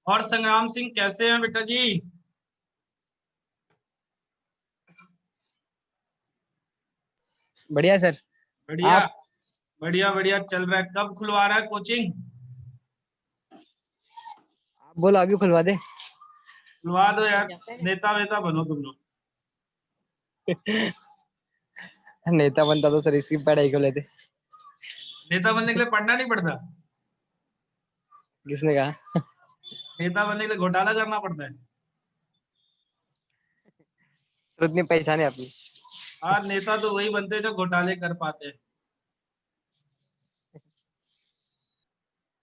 और संग्राम सिंह कैसे हैं बेटा जी? बढ़िया सर। बढ़िया। आप बढ़िया बढ़िया चल रहा है। कब खुलवा रहा है कोचिंग? बोलो, अभी खुलवा दे। खुलवा दो यार। नेता वेता बनो तुम लोग। नेता बनता तो सर इसकी पढ़ाई को लेते। नेता बनने के लिए पढ़ना नहीं पड़ता? किसने कहा? नेता बनने के लिए घोटाला करना पड़ता है। तो उतनी पहचान है अपनी। हाँ, नेता तो वही बनते हैं जो घोटाले कर पाते हैं।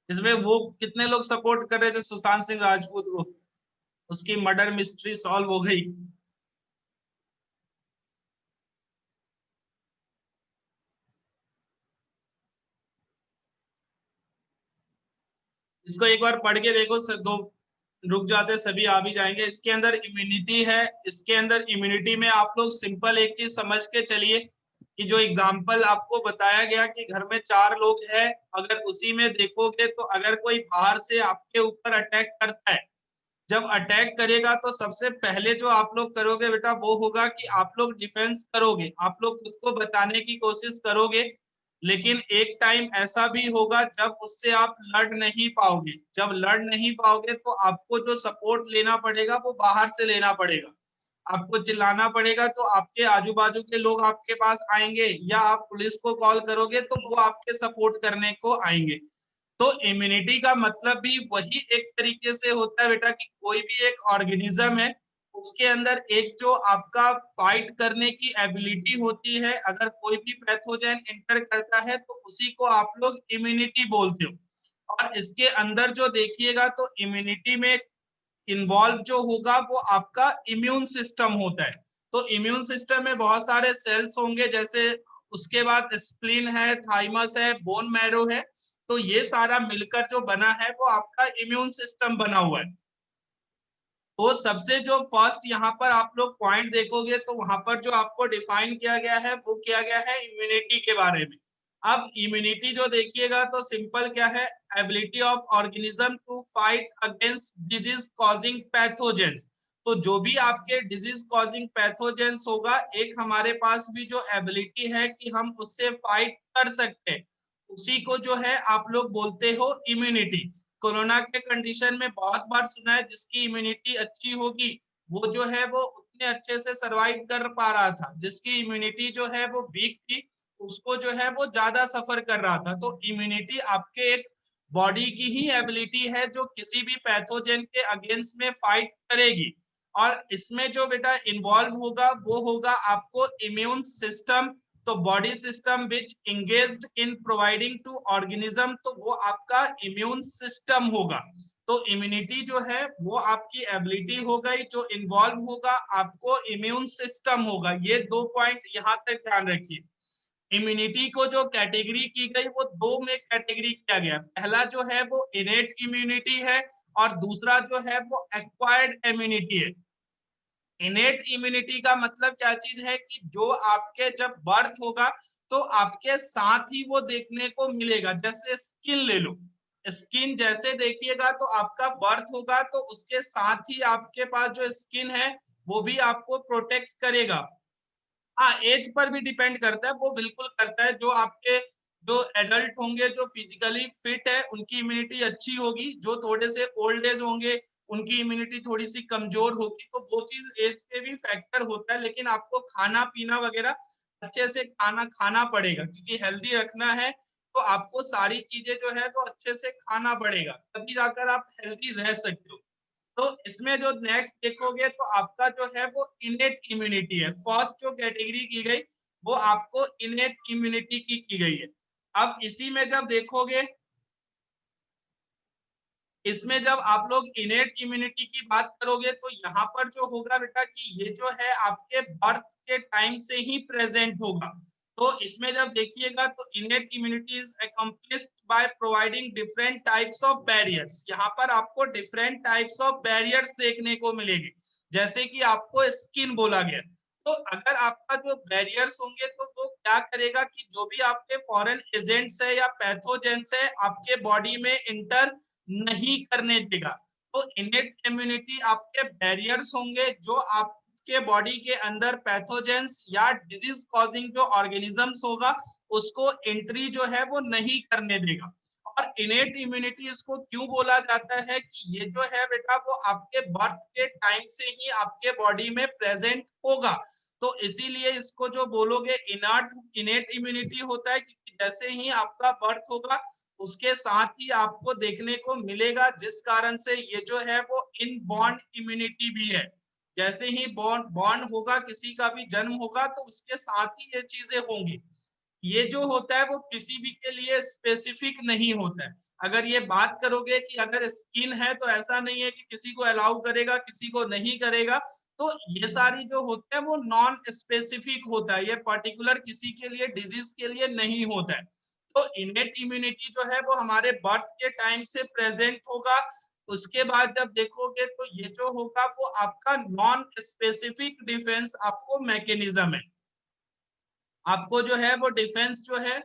इसमें वो कितने लोग सपोर्ट कर रहे थे सुशांत सिंह राजपूत को? उसकी मर्डर मिस्ट्री सॉल्व हो गई। इसको एक बार पढ़ के देखो सब। दो रुक जाते सभी आ भी जाएंगे। इसके अंदर इम्यूनिटी है। इसके अंदर इम्यूनिटी में आप लोग सिंपल एक चीज समझ के चलिए कि जो एग्जाम्पल आपको बताया गया कि घर में 4 लोग हैं, अगर उसी में देखोगे तो अगर कोई बाहर से आपके ऊपर अटैक करता है, जब अटैक करेगा तो सबसे पहले जो आप लोग करोगे बेटा वो होगा कि आप लोग डिफेंस करोगे, आप लोग खुद को बचाने की कोशिश करोगे। लेकिन एक टाइम ऐसा भी होगा जब उससे आप लड़ नहीं पाओगे। जब लड़ नहीं पाओगे तो आपको जो सपोर्ट लेना पड़ेगा वो बाहर से लेना पड़ेगा। आपको चिल्लाना पड़ेगा तो आपके आजू बाजू के लोग आपके पास आएंगे, या आप पुलिस को कॉल करोगे तो वो आपके सपोर्ट करने को आएंगे। तो इम्यूनिटी का मतलब भी वही एक तरीके से होता है बेटा कि कोई भी एक ऑर्गेनिज्म है, उसके अंदर एक जो आपका फाइट करने की एबिलिटी होती है, अगर कोई भी पैथोजन इंटर करता है तो उसी को आप लोग इम्यूनिटी बोलते हो। और इसके अंदर जो देखिएगा तो इम्यूनिटी में इन्वॉल्व जो होगा वो आपका इम्यून सिस्टम होता है। तो इम्यून सिस्टम में बहुत सारे सेल्स होंगे, जैसे उसके बाद स्प्लीन है, थाइमस है, बोन मैरो है। तो ये सारा मिलकर जो बना है वो आपका इम्यून सिस्टम बना हुआ है। तो सबसे जो फर्स्ट यहाँ पर आप लोग पॉइंट देखोगे तो वहां पर जो आपको डिफाइन किया गया है वो किया गया है इम्यूनिटी के बारे में। अब इम्यूनिटी जो देखिएगा तो सिंपल क्या है, ability of organism to fight against disease causing pathogens. तो जो भी आपके डिजीज कॉजिंग पैथोजेंस होगा, एक हमारे पास भी जो एबिलिटी है कि हम उससे फाइट कर सकते हैं, उसी को जो है आप लोग बोलते हो इम्यूनिटी। कोरोना के कंडीशन में बहुत बार सुना है जिसकी इम्यूनिटी अच्छी होगी वो जो है वो उतने अच्छे से सरवाइव कर पा रहा था, जिसकी इम्यूनिटी जो है वो वीक थी उसको जो है वो ज्यादा सफर कर रहा था। तो इम्यूनिटी आपके एक बॉडी की ही एबिलिटी है जो किसी भी पैथोजन के अगेंस्ट में फाइट करेगी। और इसमें जो बेटा इन्वॉल्व होगा वो होगा आपको इम्यून सिस्टम। तो body system which engaged in providing to organism, तो वो आपका इम्यून सिस्टम होगा। तो इम्यूनिटी जो है वो आपकी एबिलिटी हो गई, जो इन्वॉल्व होगा आपको इम्यून सिस्टम होगा। ये 2 पॉइंट यहाँ तक ध्यान रखिए। इम्यूनिटी को जो कैटेगरी की गई वो 2 में कैटेगरी किया गया। पहला जो है वो इनेट इम्यूनिटी है और दूसरा जो है वो एक्वायर्ड इम्यूनिटी है। इनेट इम्यूनिटी का मतलब क्या चीज है कि जो आपके जब बर्थ होगा तो आपके साथ ही वो देखने को मिलेगा। जैसे स्किन ले लो, स्किन जैसे देखिएगा तो आपका बर्थ होगा तो उसके साथ ही आपके पास जो स्किन है वो भी आपको प्रोटेक्ट करेगा। हाँ, एज पर भी डिपेंड करता है, वो बिल्कुल करता है। जो आपके जो एडल्ट होंगे जो फिजिकली फिट है उनकी इम्यूनिटी अच्छी होगी, जो थोड़े से ओल्ड एज होंगे उनकी इम्यूनिटी थोड़ी सी कमजोर होगी। तो वो चीज एज पे भी फैक्टर होता है, लेकिन आपको खाना पीना वगैरह अच्छे से खाना खाना पड़ेगा, क्योंकि हेल्दी रखना है तो आपको सारी चीजें जो है वो अच्छे से खाना पड़ेगा, तभी जाकर आप हेल्दी रह सकते हो। तो इसमें जो नेक्स्ट देखोगे तो आपका जो है वो इनेट इम्यूनिटी है। फर्स्ट जो कैटेगरी की गई वो आपको इनेट इम्यूनिटी की गई है। अब इसी में जब देखोगे, इसमें जब आप लोग इनेट इम्यूनिटी की बात करोगे तो यहाँ पर जो होगा बेटा कि ये जो है आपके बर्थ के टाइम से ही प्रेजेंट होगा। तो इसमें जब देखिएगा तो innate immunity is accomplished by providing different types of barriers. यहाँ पर आपको डिफरेंट टाइप्स ऑफ बैरियर्स देखने को मिलेंगे, जैसे कि आपको स्किन बोला गया। तो अगर आपका जो बैरियर्स होंगे तो वो क्या करेगा कि जो भी आपके फॉरेन एजेंट्स है या पैथोजेंस है आपके बॉडी में इंटर नहीं करने देगा। तो इनेट इम्यूनिटी आपके बैरियर्स होंगे जो आपके बॉडी के अंदर पैथोजेंस या डिजीज कॉजिंग जो ऑर्गेनिजम्स होगा उसको एंट्री जो है वो नहीं करने देगा। और इनेट इम्यूनिटी इसको क्यों बोला जाता है कि ये जो है बेटा वो आपके बर्थ के टाइम से ही आपके बॉडी में प्रेजेंट होगा। तो इसीलिए इसको जो बोलोगे इनेट इम्यूनिटी होता है, क्योंकि जैसे ही आपका बर्थ होगा उसके साथ ही आपको देखने को मिलेगा, जिस कारण से ये जो है वो इनबॉर्न इम्यूनिटी भी है। जैसे ही बॉर्न होगा, किसी का भी जन्म होगा तो उसके साथ ही ये चीजें होंगी। ये जो होता है वो किसी भी के लिए स्पेसिफिक नहीं होता है। अगर ये बात करोगे कि अगर स्किन है तो ऐसा नहीं है कि किसी को अलाउ करेगा किसी को नहीं करेगा, तो ये सारी जो होते हैं वो नॉन स्पेसिफिक होता है, ये पर्टिकुलर किसी के लिए डिजीज के लिए नहीं होता है। तो इनेट इम्यूनिटी जो है वो हमारे बर्थ के टाइम से प्रेजेंट होगा। उसके बाद जब देखोगे तो ये जो होगा वो आपका नॉन स्पेसिफिक डिफेंस आपको मैकेनिज्म है। आपको जो है वो डिफेंस जो है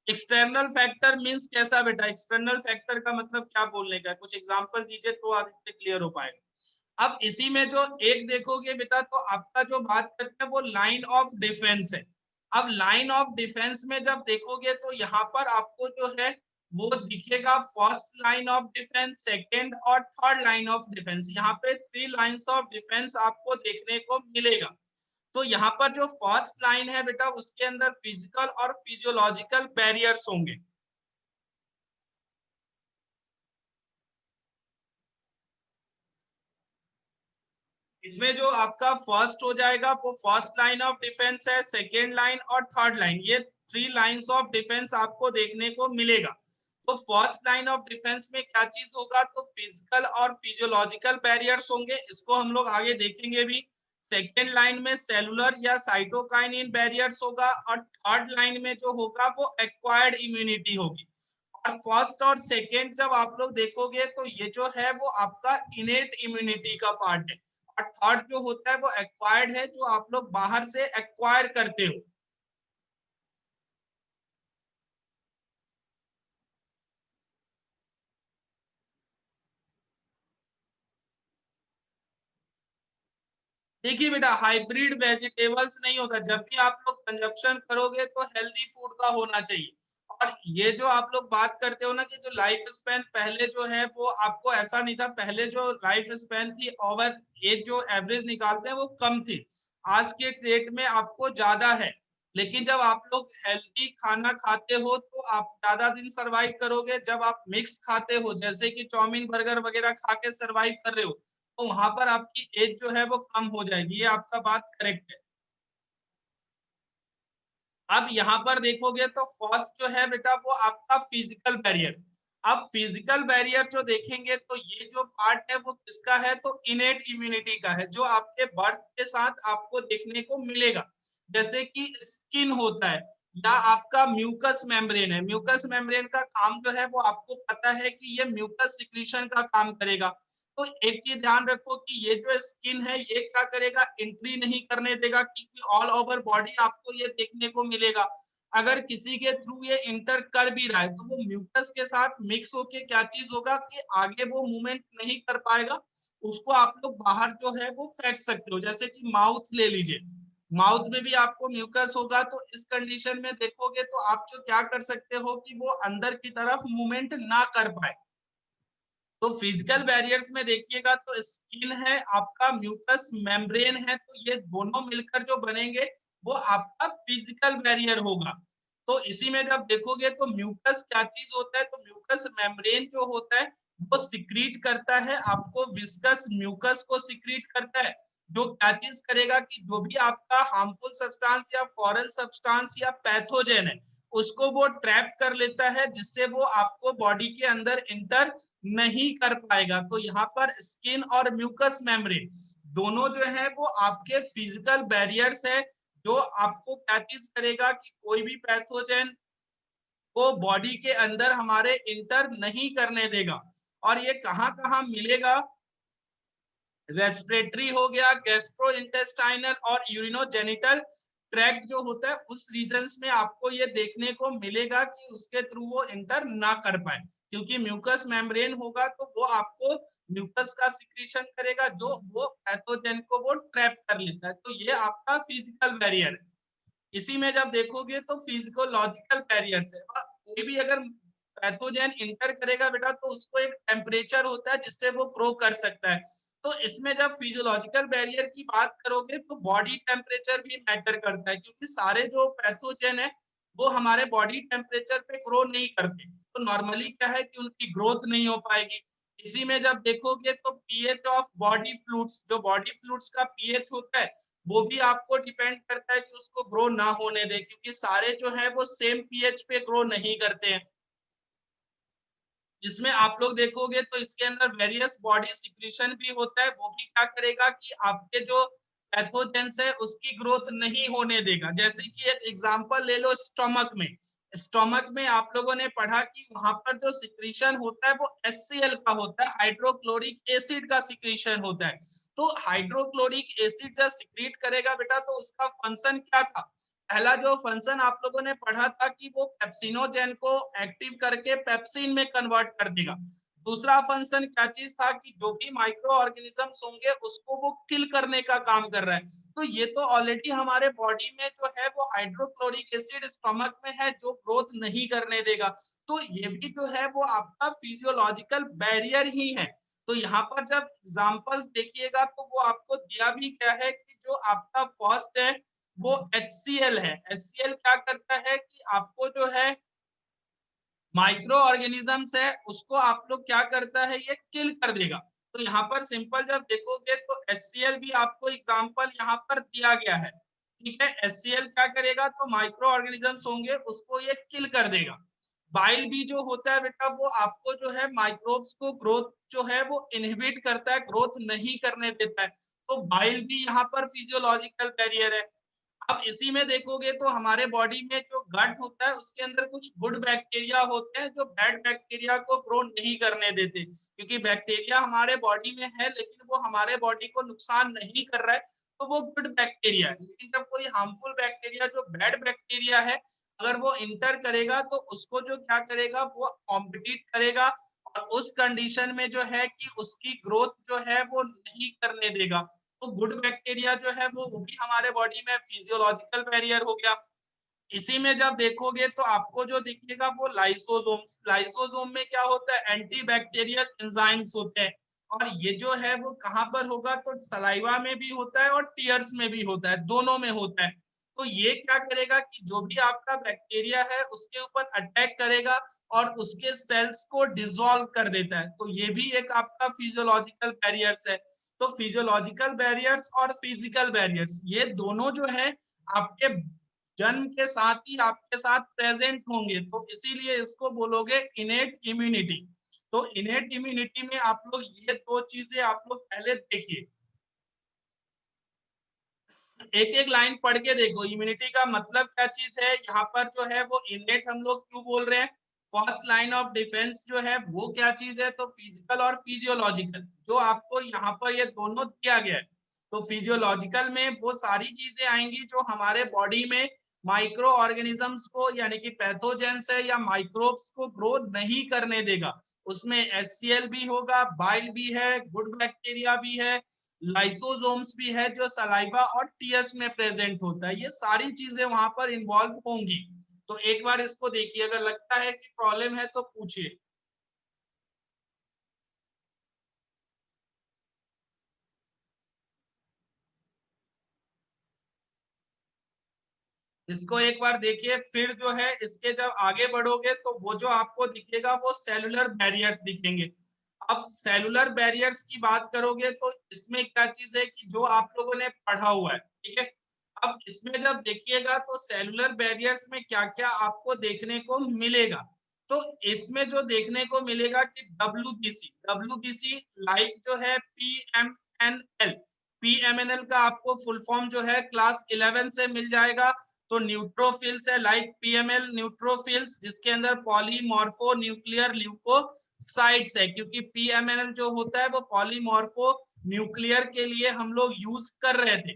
एक्सटर्नल फैक्टर मींस कैसा बेटा, एक्सटर्नल फैक्टर का मतलब क्या बोलने का, कुछ एग्जांपल दीजिए तो आदित्य क्लियर हो पाएगा। अब इसी में जो एक देखोगे बेटा तो आपका जो बात करते हैं वो लाइन ऑफ डिफेंस है। अब लाइन ऑफ डिफेंस में जब देखोगे तो यहाँ पर आपको जो है वो दिखेगा first line of defence, second और थर्ड लाइन ऑफ डिफेंस। यहाँ पे 3 लाइन्स ऑफ डिफेंस आपको देखने को मिलेगा। तो यहाँ पर जो फर्स्ट लाइन है बेटा उसके अंदर फिजिकल और फिजियोलॉजिकल बैरियर्स होंगे। इसमें जो आपका फर्स्ट हो जाएगा वो फर्स्ट लाइन ऑफ डिफेंस है, सेकेंड लाइन और थर्ड लाइन, ये 3 लाइंस ऑफ डिफेंस आपको देखने को मिलेगा। तो फर्स्ट लाइन ऑफ डिफेंस में क्या चीज होगा, तो फिजिकल और फिजियोलॉजिकल बैरियर्स होंगे, इसको हम लोग आगे देखेंगे भी। सेकेंड लाइन में सेलुलर या साइटोकाइनिन बैरियर्स होगा और थर्ड लाइन में जो होगा वो एक्वायर्ड इम्यूनिटी होगी। और फर्स्ट और सेकेंड जब आप लोग देखोगे तो ये जो है वो आपका इनेट इम्यूनिटी का पार्ट है। और थर्ड जो होता है वो एक्वायर्ड है, जो आप लोग बाहर से एक्वायर करते हो। देखिए बेटा हाइब्रिड वेजिटेबल्स नहीं होता, जब भी आप लोग कंजप्शन करोगे तो हेल्दी फूड का होना चाहिए। और ये जो आप लोग बात करते हो ना कि जो लाइफ स्पैन पहले जो है वो आपको ऐसा नहीं था, पहले जो लाइफ स्पैन थी ओवर एज जो एवरेज निकालते हैं वो कम थी, आज के डेट में आपको ज्यादा है। लेकिन जब आप लोग हेल्दी खाना खाते हो तो आप ज्यादा दिन सरवाइव करोगे। जब आप मिक्स खाते हो जैसे कि चाउमीन बर्गर वगैरह खा के सरवाइव कर रहे हो तो वहां पर आपकी एज जो है वो कम हो जाएगी, ये आपका बात करेक्ट है। अब यहाँ पर देखोगे तो फर्स्ट जो है बेटा वो आपका फिजिकल बैरियर। अब फिजिकल बैरियर जो देखेंगे तो ये जो पार्ट है वो किसका है, तो इनेट इम्यूनिटी का है, जो आपके बर्थ के साथ आपको देखने को मिलेगा। जैसे कि स्किन होता है या आपका म्यूकस मेम्ब्रेन है, म्यूकस मेम्ब्रेन का काम जो है वो आपको पता है कि ये म्यूकस सिक्रीशन का काम करेगा। तो एक चीज ध्यान रखो कि ये जो स्किन है ये क्या करेगा, एंट्री नहीं करने देगा, क्योंकि ऑल ओवर बॉडी आपको ये देखने को मिलेगा। अगर किसी के थ्रू ये इंटर कर भी रहा है तो वो म्यूकस के साथ मिक्स होके क्या चीज होगा कि आगे वो मूवमेंट नहीं कर पाएगा, उसको आप लोग बाहर जो है वो फेंक सकते हो। जैसे कि माउथ ले लीजिए, माउथ में भी आपको म्यूकस होगा, तो इस कंडीशन में देखोगे तो आप जो क्या कर सकते हो कि वो अंदर की तरफ मूवमेंट ना कर पाए। तो फिजिकल बैरियर्स में देखिएगा तो स्किन है, आपका म्यूकस मेम्ब्रेन है, तो ये दोनों मिलकर जो बनेंगे वो आपका फिजिकल बैरियर होगा। तो इसी में जब देखोगे तो म्यूकस क्या चीज होता है, तो म्यूकस मेम्ब्रेन जो होता है वो सिक्रीट करता है आपको विस्कस म्यूकस को सिक्रीट करता है, जो क्या चीज करेगा कि जो भी आपका हार्मफुल सब्सटेंस या फॉरेन सब्सटेंस या पैथोजेन है उसको वो ट्रैप कर लेता है, जिससे वो आपको बॉडी के अंदर इंटर नहीं कर पाएगा। तो यहाँ पर स्किन और म्यूकस मेम्ब्रेन दोनों जो है वो आपके फिजिकल बैरियर्स है, जो आपको क्या चीज करेगा कि कोई भी पैथोजेन को बॉडी के अंदर हमारे इंटर नहीं करने देगा। और ये कहाँ कहाँ मिलेगा, रेस्पिरेटरी हो गया, गैस्ट्रो इंटेस्टाइनल और यूरिनोजेनिटल ट्रैक्ट जो होता है उस रीजन्स में आपको ये देखने को मिलेगा कि उसके थ्रू वो एंटर ना कर पाए, क्योंकि म्यूकस मेम्ब्रेन होगा तो वो आपको म्यूकस का सिक्रीशन करेगा जो वो पैथोजन को वो ट्रैप कर लेता है। तो ये आपका फिजिकल बैरियर है। इसी में जब देखोगे तो फिजिकोलॉजिकल बैरियर्स है। कोई भी अगर पैथोजन इंटर करेगा बेटा तो उसको एक टेम्परेचर होता है जिससे वो ग्रो कर सकता है। तो इसमें जब फिजियोलॉजिकल बैरियर की बात करोगे तो बॉडी टेम्परेचर भी मैटर करता है, क्योंकि सारे जो पैथोजन है वो हमारे बॉडी टेम्परेचर पे ग्रो नहीं करते, तो नॉर्मली क्या है कि उनकी ग्रोथ नहीं हो पाएगी। इसी में जब देखोगे तो पीएच ऑफ बॉडी फ्लूइड्स, जो बॉडी फ्लूइड्स का पीएच होता है वो भी आपको डिपेंड करता है कि उसको ग्रो ना होने दे, क्योंकि सारे जो है वो सेम पीएच पे ग्रो नहीं करते हैं। जिसमें आप लोग देखोगे तो इसके अंदर वेरियस बॉडी सिक्रीशन भी होता है, वो भी क्या करेगा कि आपके जो पैथोजेंस है उसकी ग्रोथ नहीं होने देगा। जैसे कि एक एग्जांपल ले लो स्टमक में। स्टमक में आप लोगों ने पढ़ा कि वहां पर जो सिक्रीशन होता है वो HCl का होता है, हाइड्रोक्लोरिक एसिड का सिक्रीशन होता है। तो हाइड्रोक्लोरिक एसिड जब सिक्रीट करेगा बेटा तो उसका फंक्शन क्या था? पहला जो फंक्शन आप लोगों ने पढ़ा था कि वो पेप्सिनोजेन को एक्टिव करके पेप्सिन में कन्वर्ट कर देगा। दूसरा फंक्शन क्या चीज था कि जो भी माइक्रो ऑर्गेनिजम्स होंगे उसको वो किल करने का काम कर रहा है। तो ये तो ऑलरेडी हमारे बॉडी में जो है वो हाइड्रोक्लोरिक एसिड स्टमक में है जो ग्रोथ नहीं करने देगा। तो ये भी जो है वो आपका फिजियोलॉजिकल बैरियर ही है। तो यहाँ पर जब एग्जाम्पल्स देखिएगा तो वो आपको दिया भी क्या है कि जो आपका फर्स्ट है वो HCl है। HCl क्या करता है कि आपको जो है माइक्रो ऑर्गेनिजम्स है उसको आप लोग क्या करता है ये किल कर देगा। तो यहाँ पर सिंपल जब देखोगे तो HCl भी आपको एग्जांपल यहाँ पर दिया गया है। ठीक है, HCl क्या करेगा तो माइक्रो ऑर्गेनिजम्स होंगे उसको ये किल कर देगा। बाइल भी जो होता है बेटा वो आपको जो है माइक्रोब्स को ग्रोथ जो है वो इनहिबिट करता है, ग्रोथ नहीं करने देता है। तो बाइल भी यहाँ पर फिजियोलॉजिकल बैरियर है। अब इसी में देखोगे तो हमारे बॉडी में जो गट होता है उसके अंदर कुछ गुड बैक्टीरिया होते हैं जो बैड बैक्टीरिया को ग्रो नहीं करने देते, क्योंकि बैक्टीरिया हमारे बॉडी में है लेकिन वो हमारे बॉडी को नुकसान नहीं कर रहा है, तो वो गुड बैक्टीरिया है। लेकिन जब कोई हार्मफुल बैक्टीरिया जो बैड बैक्टीरिया है अगर वो इंटर करेगा तो उसको जो क्या करेगा वो कॉम्पिटिट करेगा और उस कंडीशन में जो है कि उसकी ग्रोथ जो है वो नहीं करने देगा। तो गुड बैक्टीरिया जो है वो भी हमारे बॉडी में फिजियोलॉजिकल बैरियर हो गया। इसी में जब देखोगे तो आपको जो दिखेगा वो लाइसोसोम्स, लाइसोसोम में क्या होता है एंटी बैक्टीरियल एंजाइम्स होते हैं। और ये जो है वो कहाँ पर होगा तो सलाइवा में भी होता है और टीयर्स में भी होता है, दोनों में होता है। तो ये क्या करेगा कि जो भी आपका बैक्टीरिया है उसके ऊपर अटैक करेगा और उसके सेल्स को डिसॉल्व कर देता है। तो ये भी एक आपका फिजियोलॉजिकल बैरियर्स है। तो फिजियोलॉजिकल बैरियर्स और फिजिकल बैरियर्स ये दोनों जो है आपके जन्म के साथ ही आपके साथ प्रेजेंट होंगे, तो इसीलिए इसको बोलोगे इनेट इम्यूनिटी। तो इनेट इम्यूनिटी में आप लोग ये दो चीजें आप लोग पहले देखिए, एक एक लाइन पढ़ के देखो इम्यूनिटी का मतलब क्या चीज है। यहाँ पर जो है वो इनेट हम लोग क्यों बोल रहे हैं, फर्स्ट लाइन ऑफ डिफेंस जो है वो क्या चीज है तो फिजिकल और फिजियोलॉजिकल, जो आपको यहाँ पर ये दोनों दिया गया है। तो फिजियोलॉजिकल में वो सारी चीजें आएंगी जो हमारे बॉडी में माइक्रो ऑर्गेनिजम्स को यानी कि पैथोजेंस है या माइक्रोब्स को ग्रो नहीं करने देगा। उसमें HCl भी होगा, बाइल भी है, गुड बैक्टीरिया भी है, लाइसोसोम्स भी है जो सलाइवा और टीयर्स में प्रेजेंट होता है। ये सारी चीजें वहां पर इन्वॉल्व होंगी। तो एक बार इसको देखिए, अगर लगता है कि प्रॉब्लम है तो पूछिए। इसको एक बार देखिए, फिर जो है इसके जब आगे बढ़ोगे तो वो जो आपको दिखेगा वो सेलुलर बैरियर्स दिखेंगे। अब सेलुलर बैरियर्स की बात करोगे तो इसमें क्या चीज है कि जो आप लोगों ने पढ़ा हुआ है, ठीक है। अब इसमें जब देखिएगा तो सेलुलर बैरियर्स में क्या क्या आपको देखने को मिलेगा, तो इसमें जो देखने को मिलेगा कि डब्ल्यूबीसी लाइक जो है पीएमएनएल का आपको फुल फॉर्म जो है क्लास 11 से मिल जाएगा। तो न्यूट्रोफिल्स है लाइक पीएमएल न्यूट्रोफिल्स, जिसके अंदर पॉलीमॉर्फो न्यूक्लियर ल्यूकोसाइट्स है, क्योंकि पीएमएल जो होता है वो पॉलीमॉर्फो न्यूक्लियर के लिए हम लोग यूज कर रहे थे।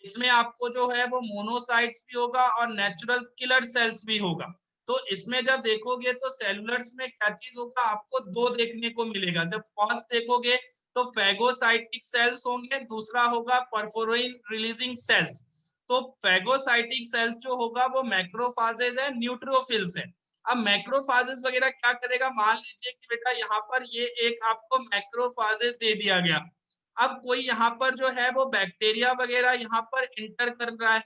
इसमें आपको जो है वो मोनोसाइट्स भी होगा और नेचुरल किलर सेल्स भी होगा। तो इसमें जब देखोगे तो सेलुलर्स में क्या चीज होगा, आपको दो देखने को मिलेगा। जब फर्स्ट देखोगे तो फैगोसाइटिक सेल्स होंगे, दूसरा होगा परफोरिन रिलीजिंग सेल्स। तो फैगोसाइटिक सेल्स जो होगा वो मैक्रोफाजेज है, न्यूट्रोफिल्स है। अब मैक्रोफाजेज वगैरह क्या करेगा, मान लीजिए कि बेटा यहाँ पर ये एक आपको मैक्रोफाजेज दे दिया गया। अब कोई यहाँ पर जो है वो बैक्टीरिया वगैरह यहाँ पर इंटर कर रहा है,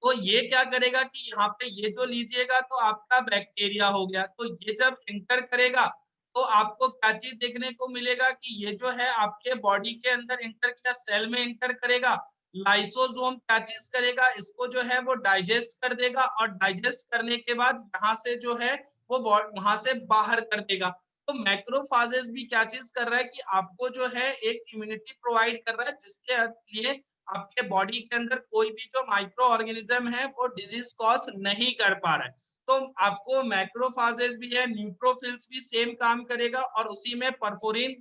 तो ये क्या करेगा कि यहाँ पे ये जो लीजिएगा तो आपका बैक्टीरिया हो गया। तो ये जब इंटर करेगा तो आपको क्या चीज देखने को मिलेगा कि ये जो है आपके बॉडी के अंदर इंटर किया, सेल में इंटर करेगा। लाइसोसोम क्या चीज करेगा, इसको जो है वो डाइजेस्ट कर देगा, और डाइजेस्ट करने के बाद यहाँ से जो है वो वहां से बाहर कर देगा। तो मैक्रोफाजेस भी क्या चीज कर रहा है कि आपको जो है एक इम्यूनिटी प्रोवाइड कर रहा है, जिसके लिए आपके बॉडी के अंदर कोई भी जो माइक्रो ऑर्गेनिज्म है वो डिजीज कॉज नहीं कर पा रहा है। तो आपको मैक्रोफाजेस भी है, न्यूट्रोफिल्स भी सेम काम करेगा, और उसी में परफोरिन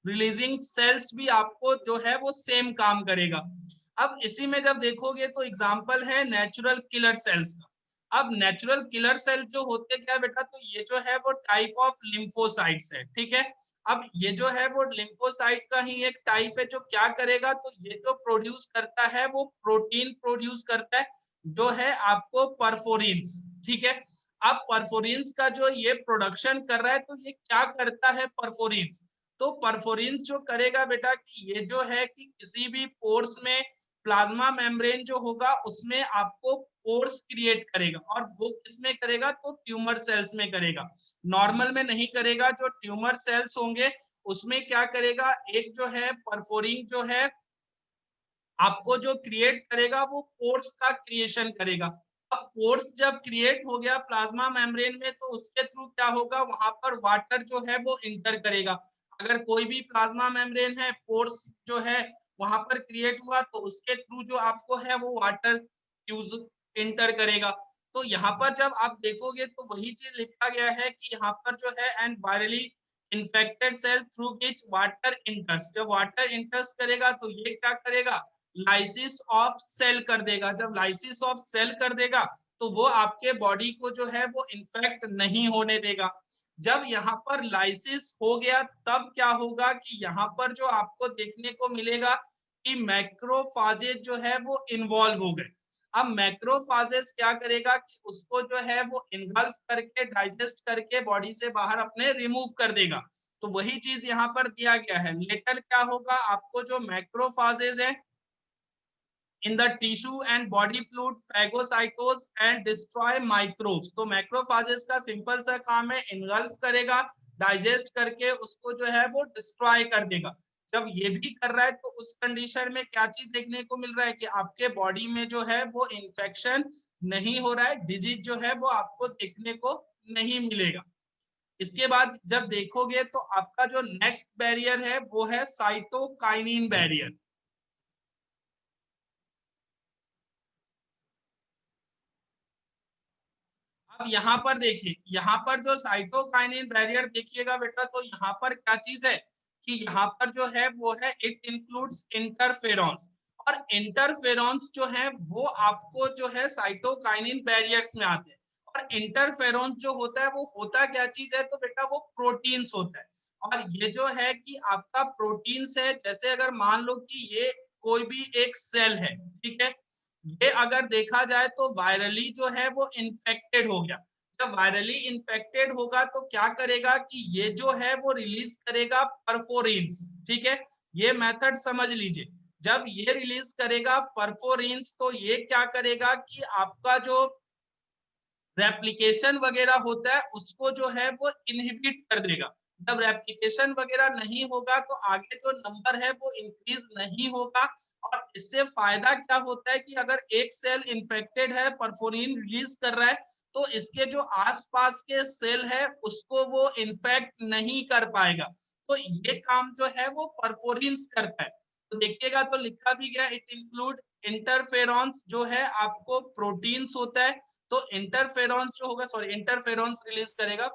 रिलीजिंग सेल्स भी आपको जो है वो सेम काम करेगा। अब इसी में जब देखोगे तो एग्जांपल है नेचुरल किलर सेल्स का। अब नेचुरल किलर सेल जो होते क्या बेटा, तो ये जो है वो टाइप ऑफ लिम्फोसाइट्स है, ठीक है। अब ये जो है वो लिम्फोसाइट का ही एक टाइप है जो क्या करेगा, तो ये जो प्रोड्यूस करता है वो प्रोटीन प्रोड्यूस करता है, जो है आपको परफोरिन्स, ठीक है। अब परफोरिन्स का जो ये प्रोडक्शन कर रहा है, तो ये क्या करता है परफोरिन्स, तो परफोरिन्स जो करेगा बेटा कि ये जो है कि किसी भी पोर्स में प्लाज्मा मेम्ब्रेन जो होगा उसमें आपको पोर्स क्रिएट करेगा, और वो किसमें करेगा, तो ट्यूमर सेल्स में करेगा, नॉर्मल में नहीं करेगा। जो ट्यूमर सेल्स होंगे उसमें क्या करेगा, एक जो है परफोरिंग जो है आपको जो क्रिएट करेगा वो पोर्स का क्रिएशन करेगा। अब पोर्स जब क्रिएट हो गया प्लाज्मा मेम्ब्रेन में, तो उसके थ्रू क्या होगा, वहां पर वाटर जो है वो इंटर करेगा। अगर कोई भी प्लाज्मा मेम्ब्रेन है, पोर्स जो है वहां पर क्रिएट हुआ, तो उसके थ्रू जो आपको है वो वाटर यूज इंटर करेगा। तो यहाँ पर जब आप देखोगे तो वही चीज लिखा गया है कि यहाँ पर जो है and virally infected cell through which water enters, जब वाटर इंटर्स करेगा तो ये क्या करेगा, लाइसिस ऑफ सेल कर देगा। जब लाइसिस ऑफ सेल कर देगा तो वो आपके बॉडी को जो है वो इन्फेक्ट नहीं होने देगा। जब यहाँ पर लाइसिस हो गया तब क्या होगा कि यहाँ पर जो आपको देखने को मिलेगा कि मैक्रोफाजेज जो है वो इन्वॉल्व हो गए। अब मैक्रोफाजेस क्या करेगा कि उसको जो है वो इनगल्फ करके डाइजेस्ट करके बॉडी से बाहर अपने रिमूव कर देगा। तो वही चीज यहाँ पर दिया गया है। लेटर क्या होगा, आपको जो मैक्रोफाजेज है in the tissue and body fluid phagocytose and destroy microbes। तो मैक्रोफाजेस का सिंपल सा काम है, इनगल्फ करेगा, डाइजेस्ट करके उसको जो है वो डिस्ट्रॉय कर देगा। जब ये भी कर रहा है तो उस कंडीशन में क्या चीज देखने को मिल रहा है कि आपके बॉडी में जो है वो इन्फेक्शन नहीं हो रहा है, डिजीज जो है वो आपको देखने को नहीं मिलेगा। इसके बाद जब देखोगे तो आपका जो नेक्स्ट बैरियर है वो है साइटोकाइनिन बैरियर। अब यहाँ पर देखिए, यहाँ पर जो साइटोकाइनिन बैरियर देखिएगा बेटा, तो यहाँ पर क्या चीज है कि यहाँ पर जो है वो है इट इंक्लूड्स इंटरफेरॉन्स। और इंटरफेरॉन्स जो है वो आपको जो है साइटोकाइनिन बैरियर्स में आते हैं। और इंटरफेरॉन्स जो होता है वो होता क्या चीज है, तो बेटा वो प्रोटीन्स होता है। और ये जो है कि आपका प्रोटीन्स है, जैसे अगर मान लो कि ये कोई भी एक सेल है, ठीक है, ये अगर देखा जाए तो वायरली जो है वो इन्फेक्टेड हो गया। जब वायरली इन्फेक्टेड होगा तो क्या करेगा कि ये जो है वो रिलीज करेगा परफोरिन्स, ठीक है। ये मेथड समझ लीजिए, जब ये रिलीज करेगा परफोरिन्स तो ये क्या करेगा कि आपका जो रेप्लिकेशन वगैरह होता है उसको जो है वो इनहिबिट कर देगा। जब रेप्लिकेशन वगैरह नहीं होगा तो आगे जो नंबर है वो इंक्रीज नहीं होगा। और इससे फायदा क्या होता है कि अगर एक सेल इन्फेक्टेड है, परफोरिन रिलीज कर रहा है, तो इसके जो आसपास के सेल है उसको वो इन्फेक्ट नहीं कर पाएगा। तो ये काम जो है वो परफोरिन्स करता है। तो देखिएगा तो लिखा भी गया, इट इंक्लूड इंटरफेरॉन्स, जो है आपको प्रोटीन्स होता है। तो इंटरफेरॉन्स जो होगा, सॉरी, इंटरफेरॉन्स रिलीज करेगा।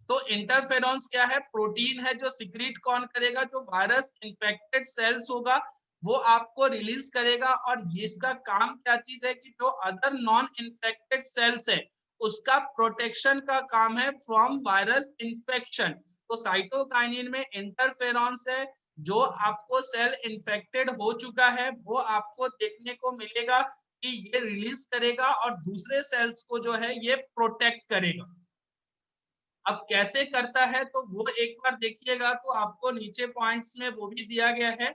तो इंटरफेरॉन्स क्या है, प्रोटीन है जो सिक्रीट कौन करेगा, जो वायरस इन्फेक्टेड सेल्स होगा वो आपको रिलीज करेगा। और इसका काम क्या चीज है कि जो अदर नॉन इन्फेक्टेड सेल्स है उसका प्रोटेक्शन का काम है फ्रॉम वायरल इन्फेक्शन। तो साइटोकाइनिन में इंटरफेरॉन्स है, जो आपको सेल इन्फेक्टेड हो चुका है वो आपको देखने को मिलेगा कि ये रिलीज करेगा और दूसरे सेल्स को जो है ये प्रोटेक्ट करेगा। अब कैसे करता है तो वो एक बार देखिएगा, तो आपको नीचे पॉइंट्स में वो भी दिया गया है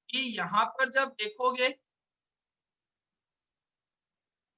कि यहाँ पर जब देखोगे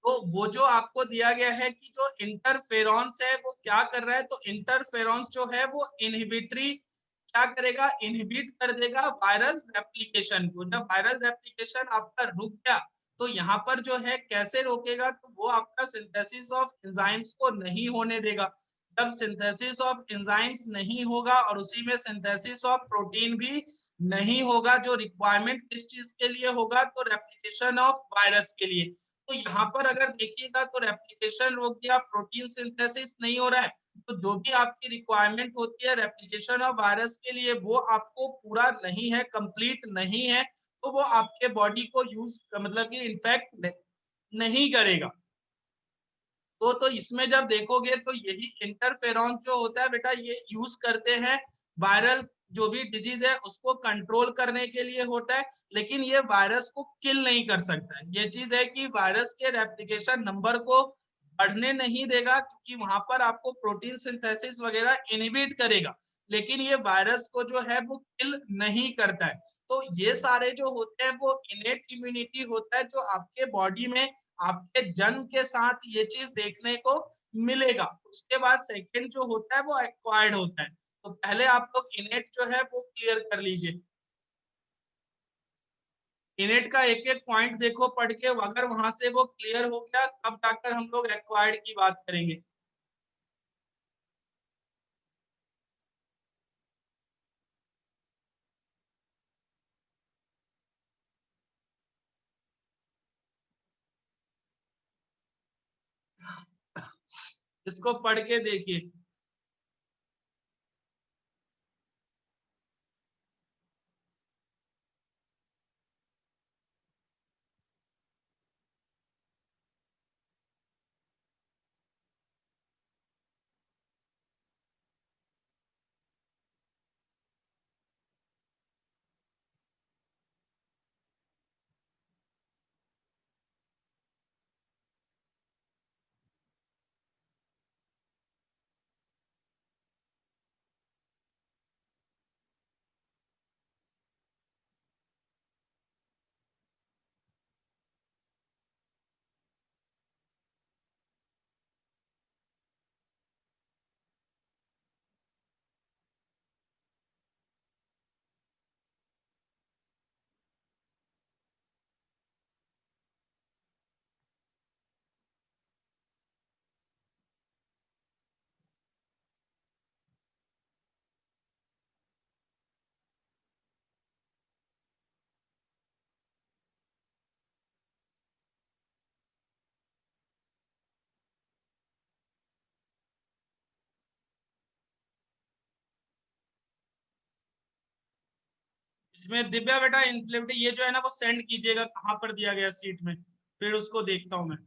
तो वो जो आपको दिया गया है कि जो इंटरफेरॉन्स है वो क्या कर रहा है, तो इंटरफेरॉन्स जो है वो इनहिबिटरी क्या करेगा, इनहिबिट कर देगा वायरल रेप्लिकेशन को। जब वायरल रेप्लिकेशन आपका रुक गया तो यहाँ पर जो है कैसे रोकेगा, तो वो आपका सिंथेसिस ऑफ एंजाइम्स को नहीं होने देगा। जब सिंथेसिस ऑफ एंजाइम्स नहीं होगा और उसी में सिंथेसिस ऑफ प्रोटीन भी नहीं होगा, जो रिक्वायरमेंट किस चीज के लिए होगा, तो रेप्लिकेशन ऑफ वायरस के लिए। तो यहाँ पर अगर देखिएगा तो रेप्लिकेशन रोक दिया, प्रोटीन सिंथेसिस नहीं हो रहा है, तो जो भी आपकी रिक्वायरमेंट होती है रेप्लिकेशन ऑफ वायरस के लिए वो आपको पूरा नहीं है, कंप्लीट नहीं है, तो वो आपके बॉडी को यूज मतलब कि इन्फेक्ट नहीं करेगा। तो इसमें जब देखोगे तो यही इंटरफेरॉन जो होता है बेटा, ये यूज करते हैं वायरल जो भी डिजीज है उसको कंट्रोल करने के लिए होता है, लेकिन ये वायरस को किल नहीं कर सकता है। ये चीज है कि वायरस के रेप्लिकेशन नंबर को बढ़ने नहीं देगा, क्योंकि वहां पर आपको प्रोटीन सिंथेसिस वगैरह इनहिबिट करेगा, लेकिन ये वायरस को जो है वो किल नहीं करता है। तो ये सारे जो होते हैं वो इनेट इम्यूनिटी होता है, जो आपके बॉडी में आपके जन्म के साथ ये चीज देखने को मिलेगा। उसके बाद सेकंड जो होता है वो एक्वायर्ड होता है। तो पहले आप लोग इनेट जो है वो क्लियर कर लीजिए। इनेट का एक एक पॉइंट देखो पढ़ के, अगर वहां से वो क्लियर हो गया तब जाकर हम लोग एक्वायर्ड की बात करेंगे। इसको पढ़ के देखिए। इसमें दिव्या बेटा इन्फ्लेमेटरी ये जो है ना वो सेंड कीजिएगा कहाँ पर दिया गया सीट में, फिर उसको देखता हूँ मैं।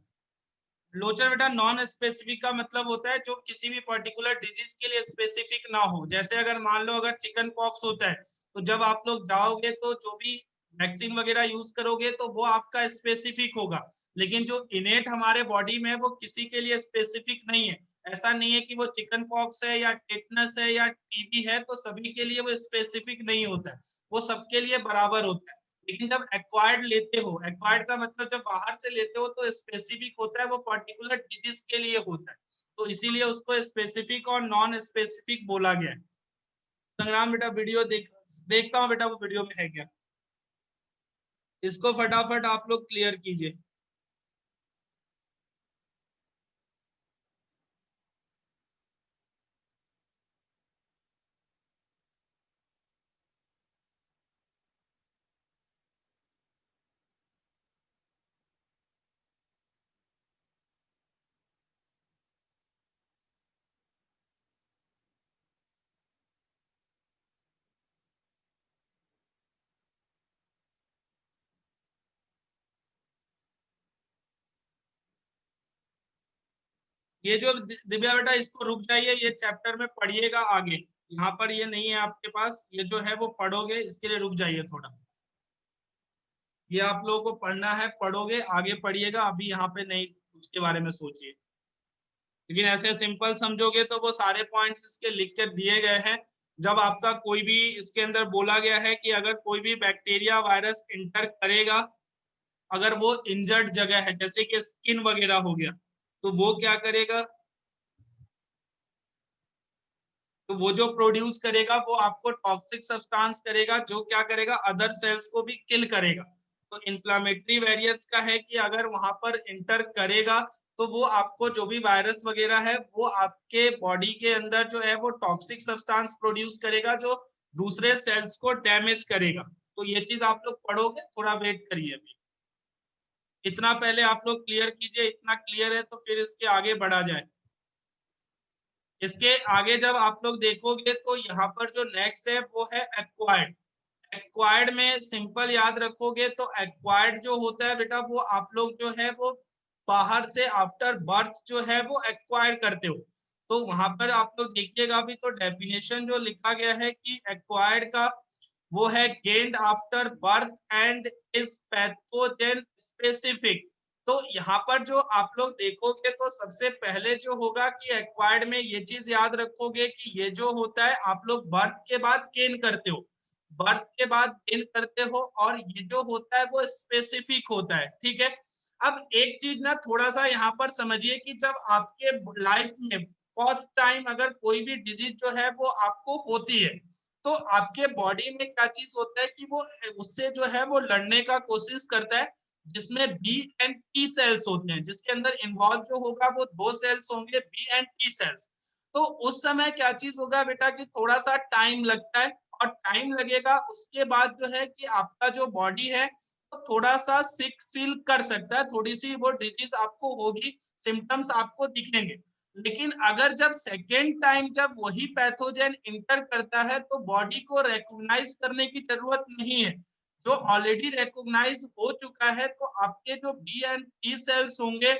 लोचन बेटा नॉन स्पेसिफिक का मतलब होता है जो किसी भी पर्टिकुलर डिजीज के लिए स्पेसिफिक ना हो। जैसे अगर मान लो अगर चिकन पॉक्स होता है तो जब आप लोग जाओगे तो जो भी वैक्सीन वगैरह यूज करोगे तो वो आपका स्पेसिफिक होगा, लेकिन जो इनेट हमारे बॉडी में है वो किसी के लिए स्पेसिफिक नहीं है। ऐसा नहीं है कि वो चिकन पॉक्स है या टेटनस है या टीबी है तो सभी के लिए वो स्पेसिफिक नहीं होता है, वो सबके लिए बराबर होता है। लेकिन जब एक्वायर्ड लेते हो, एक्वायर्ड का मतलब जब बाहर से लेते हो तो स्पेसिफिक होता है, वो पर्टिकुलर डिजीज के लिए होता है, तो इसीलिए उसको स्पेसिफिक और नॉन स्पेसिफिक बोला गया है। संग्राम बेटा वीडियो देखता हूँ बेटा वो वीडियो में है क्या, इसको फटाफट आप लोग क्लियर कीजिए। ये जो दिव्या बेटा इसको रुक जाइए, ये चैप्टर में पढ़िएगा आगे, यहाँ पर ये नहीं है आपके पास, ये जो है वो पढ़ोगे, इसके लिए रुक जाइए थोड़ा। ये आप लोगों को पढ़ना है, पढ़ोगे आगे पढ़िएगा, अभी यहाँ पे नहीं उसके बारे में सोचिए। लेकिन ऐसे सिंपल समझोगे तो वो सारे पॉइंट्स इसके लिख कर दिए गए हैं। जब आपका कोई भी इसके अंदर बोला गया है कि अगर कोई भी बैक्टीरिया वायरस इंटर करेगा, अगर वो इंजर्ड जगह है जैसे कि स्किन वगैरह हो गया, तो वो क्या करेगा, तो वो जो प्रोड्यूस करेगा वो आपको टॉक्सिक सब्सटेंस करेगा, जो क्या करेगा, अदर सेल्स को भी किल करेगा। तो इन्फ्लामेटरी वेरियर्स का है कि अगर वहां पर इंटर करेगा तो वो आपको जो भी वायरस वगैरह है वो आपके बॉडी के अंदर जो है वो टॉक्सिक सब्सटेंस प्रोड्यूस करेगा, जो दूसरे सेल्स को डैमेज करेगा। तो ये चीज आप लोग पढ़ोगे, थोड़ा वेट करिए अभी। इतना पहले आप लोग क्लियर कीजिए, इतना क्लियर है तो फिर इसके आगे बढ़ा जाए। इसके आगे जब आप लोग देखोगे तो यहाँ पर जो नेक्स्ट है वो है एक्वायर्ड। एक्वायर्ड में सिंपल याद रखोगे तो एक्वायर्ड जो होता है बेटा, वो आप लोग जो है वो बाहर से आफ्टर बर्थ जो है वो एक्वायर करते हो। तो वहां पर आप लोग देखिएगा भी तो डेफिनेशन जो लिखा गया है कि एक्वायर्ड का वो है gained after birth and is pathogen specific. तो यहाँ पर जो आप लोग देखोगे तो सबसे पहले जो होगा कि एक्वायर्ड में ये चीज याद रखोगे कि ये जो होता है आप लोग बर्थ के बाद गेन करते हो, बर्थ के बाद गेन करते हो, और ये जो होता है वो स्पेसिफिक होता है, ठीक है। अब एक चीज ना थोड़ा सा यहाँ पर समझिए कि जब आपके लाइफ में फर्स्ट टाइम अगर कोई भी डिजीज जो है वो आपको होती है, तो आपके बॉडी में क्या चीज होता है कि वो उससे जो है वो लड़ने का कोशिश करता है, जिसमें बी एंड टी सेल्स होते हैं, जिसके अंदर इन्वॉल्व जो होगा वो दो सेल्स होंगे, बी एंड टी सेल्स। तो उस समय क्या चीज होगा बेटा कि थोड़ा सा टाइम लगता है, और टाइम लगेगा उसके बाद जो है कि आपका जो बॉडी है तो थोड़ा सा सिक फील कर सकता है, थोड़ी सी वो डिजीज आपको होगी, सिम्टम्स आपको दिखेंगे। लेकिन अगर जब सेकेंड टाइम जब वही पैथोजेन इंटर करता है तो बॉडी को रिकॉग्नाइज करने की जरूरत नहीं है, जो ऑलरेडी रिकॉग्नाइज हो चुका है, तो आपके जो बी एंड टी सेल्स होंगे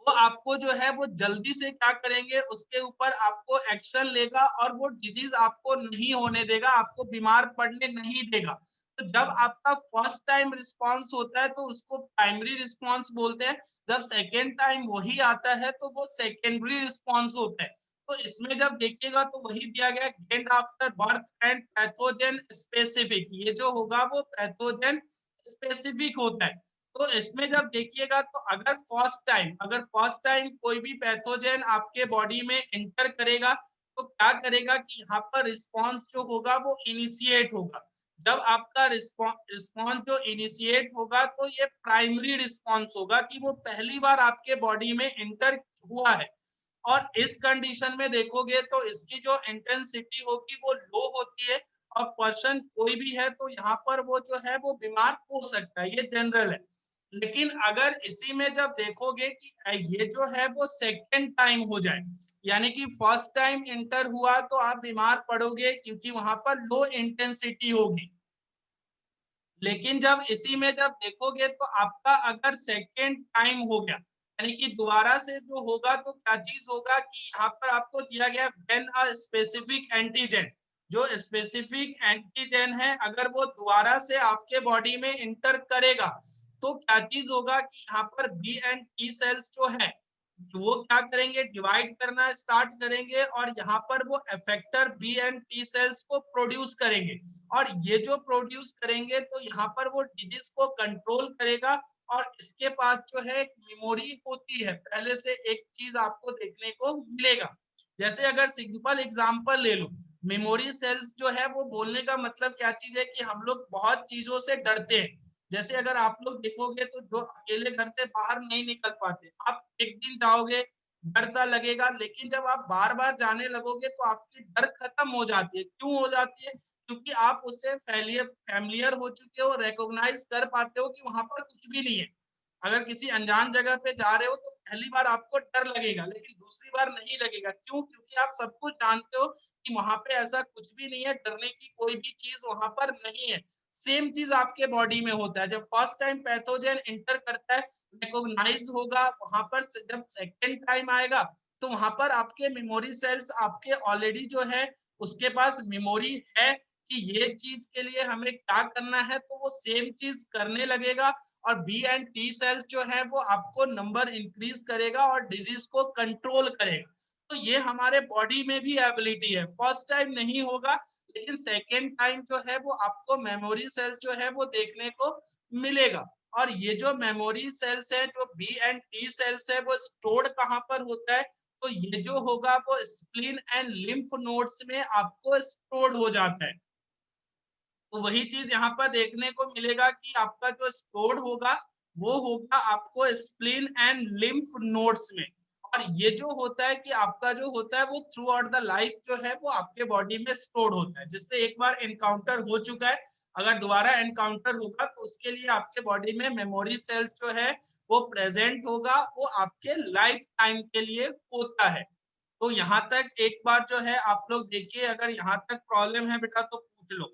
वो आपको जो है वो जल्दी से क्या करेंगे, उसके ऊपर आपको एक्शन लेगा और वो डिजीज आपको नहीं होने देगा, आपको बीमार पड़ने नहीं देगा। तो जब आपका फर्स्ट टाइम रिस्पांस होता है तो उसको प्राइमरी रिस्पांस बोलते हैं, जब सेकेंड टाइम वही आता है तो वो सेकेंडरी रिस्पांस होता है। तो इसमें जब देखिएगा तो वही दिया गया, gained after birth and pathogen specific, ये जो होगा वो पैथोजेन स्पेसिफिक होता है। तो इसमें जब देखिएगा तो अगर फर्स्ट टाइम कोई भी पैथोजेन आपके बॉडी में एंटर करेगा तो क्या करेगा कि यहाँ पर रिस्पॉन्स जो होगा वो इनिशिएट होगा। जब आपका रिस्पॉन्स जो इनिशिएट होगा तो ये प्राइमरी रिस्पॉन्स होगा कि वो पहली बार आपके बॉडी में एंटर हुआ है। और इस कंडीशन में देखोगे तो इसकी जो इंटेंसिटी होगी वो लो होती है, और पर्सन कोई भी है तो यहाँ पर वो जो है वो बीमार हो सकता है, ये जनरल है। लेकिन अगर इसी में जब देखोगे कि ये जो है वो सेकेंड टाइम हो जाए, यानी कि फर्स्ट टाइम इंटर हुआ तो आप बीमार पड़ोगे क्योंकि वहां पर लो इंटेंसिटी होगी। लेकिन जब इसी में जब देखोगे तो आपका अगर सेकेंड टाइम हो गया, यानी कि दोबारा से जो होगा तो क्या चीज होगा कि यहाँ पर आपको दिया गया व्हेन अ स्पेसिफिक एंटीजन, जो स्पेसिफिक एंटीजन है अगर वो दोबारा से आपके बॉडी में इंटर करेगा तो क्या चीज होगा कि यहाँ पर बी एंड टी सेल्स जो है वो क्या करेंगे, डिवाइड करना स्टार्ट करेंगे, और यहाँ पर वो effector B and T cells को प्रोड्यूस करेंगे। और ये जो प्रोड्यूस करेंगे तो यहाँ पर वो डिजीज को कंट्रोल करेगा। और इसके पास जो है एक मेमोरी होती है, पहले से एक चीज आपको देखने को मिलेगा। जैसे अगर सिंपल एग्जांपल ले लो, मेमोरी सेल्स जो है वो बोलने का मतलब क्या चीज है कि हम लोग बहुत चीजों से डरते हैं। जैसे अगर आप लोग देखोगे तो जो अकेले घर से बाहर नहीं निकल पाते, आप एक दिन जाओगे डर सा लगेगा, लेकिन जब आप बार बार जाने लगोगे तो आपकी डर खत्म हो जाती है। क्यों हो जाती है? क्योंकि आप उससे फैमिलियर हो चुके हो, रिकॉग्नाइज कर पाते हो कि वहां पर कुछ भी नहीं है। अगर किसी अनजान जगह पे जा रहे हो तो पहली बार आपको डर लगेगा, लेकिन दूसरी बार नहीं लगेगा। क्यों? क्योंकि आप सब कुछ जानते हो कि वहां पे ऐसा कुछ भी नहीं है, डरने की कोई भी चीज वहां पर नहीं है। सेम चीज आपके बॉडी में होता है, जब फर्स्ट टाइम पैथोजेन इंटर करता है रिकॉग्नाइज होगा, वहां पर जब सेकेंड टाइम आएगा तो वहां पर आपके मेमोरी सेल्स आपके ऑलरेडी जो है उसके पास मेमोरी है कि ये चीज के लिए हमें क्या करना है, तो वो सेम चीज करने लगेगा। और बी एंड टी सेल्स जो है वो आपको नंबर इंक्रीज करेगा और डिजीज को कंट्रोल करेगा। तो ये हमारे बॉडी में भी एबिलिटी है, फर्स्ट टाइम नहीं होगा लेकिन सेकेंड टाइम जो है वो आपको मेमोरी सेल्स जो है वो देखने को मिलेगा। और ये जो मेमोरी सेल्स है, जो बी एंड टी सेल्स है, वो स्टोर्ड कहाँ पर होता है, तो ये जो होगा वो स्प्लीन एंड लिम्फ नोड्स में आपको स्टोर्ड हो जाता है। तो वही चीज यहाँ पर देखने को मिलेगा कि आपका जो स्टोर्ड होगा वो होगा आपको स्प्लीन एंड लिम्फ नोड्स में। और ये जो होता है कि आपका जो होता है वो थ्रू आउट द लाइफ जो है वो आपके बॉडी में स्टोर्ड होता है, जिससे एक बार एनकाउंटर हो चुका है, अगर दोबारा एनकाउंटर होगा तो उसके लिए आपके बॉडी में मेमोरी सेल्स जो है वो प्रेजेंट होगा, वो आपके लाइफ टाइम के लिए होता है। तो यहाँ तक एक बार जो है आप लोग देखिए, अगर यहाँ तक प्रॉब्लम है बेटा तो पूछ लो।